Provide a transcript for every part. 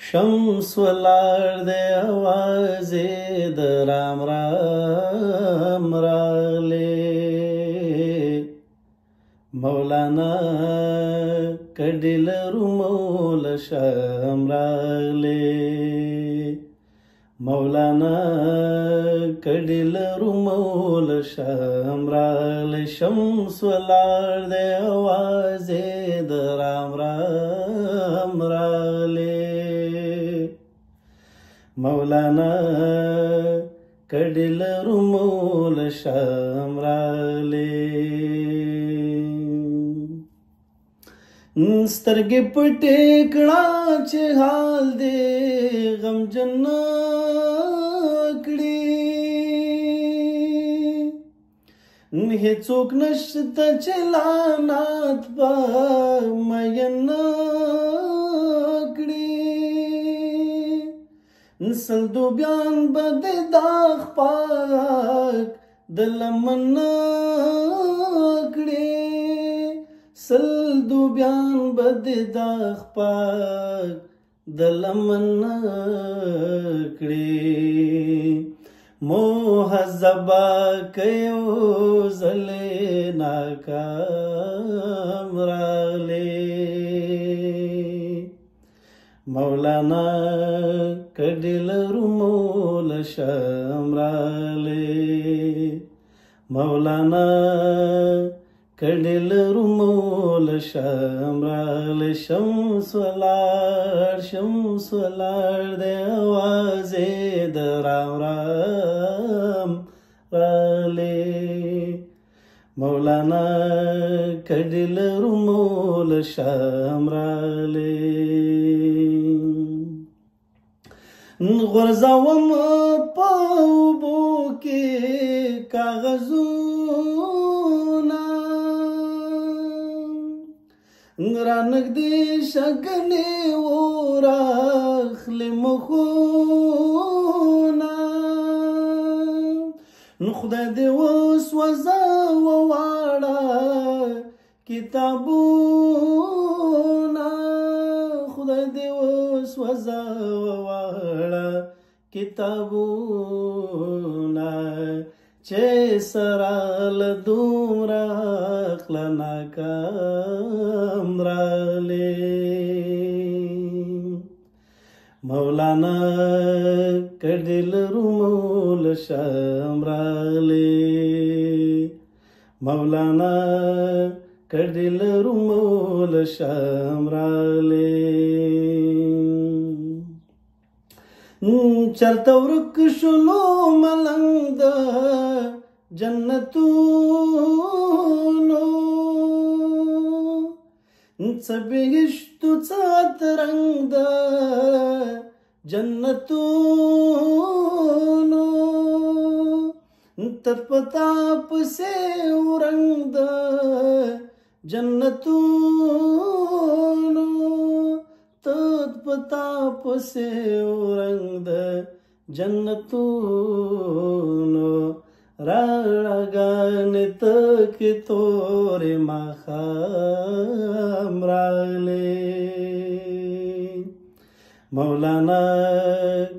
شمس ولاړ دی اوازې د رام رام راغلې مولانا کډې لرو مولا شام راغلې مولانا کډې لرو مولا شام راغلې شمس ولاړ دی اوازې د رام رام راغلې مولانا کډې لرو مولا شام راغلې سترګې پټې کړه چې حال دې غمجن کړي هیڅوک نشته چې لعنت به مین نسل دو بیان بد داغ پاک د لمن کړي سل دو بیان بد داغ پاک د لمن کړي محذبا کيو زلې ناکام راغلې مولانا کډې لرو مولا شام راغلې مولانا کډې لرو مولا شام راغلې شمس ولاړ دی اوازې د رام رام راغلې مولانا کډې لرو مولا شام راغلې غورځوم په اوبو کې کاغذونه رانږدې شه ګنې وراخلې مخونه خدای دې وسوځه وواړه کتابونه خدای دې وسوځه وواړه کتابونه چې سره له دومره عقله ناکام راغلې مولانا کډې لرو مولا شام راغلې مولانا کډې لرو مولا شام راغلې چرته ورک شلو ملنګ د جنتونو څه بهشتو څه ترنګ د جنتونو تت پتا پسې ورنګ د جنتونو تت پتا پسې ورنګ د جنتونو راړګانې تکې تورې ماښام راغلې مولانا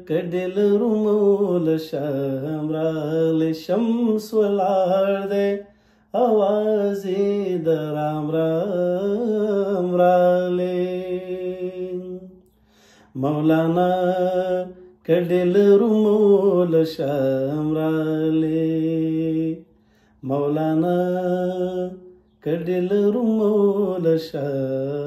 کډې لرو مولا شام راغلې شمس ولاړ دی اوازې د رام رام راغلې مولانا کډې لرو مولا شام راغلې مولانا کډې لرو مولا شام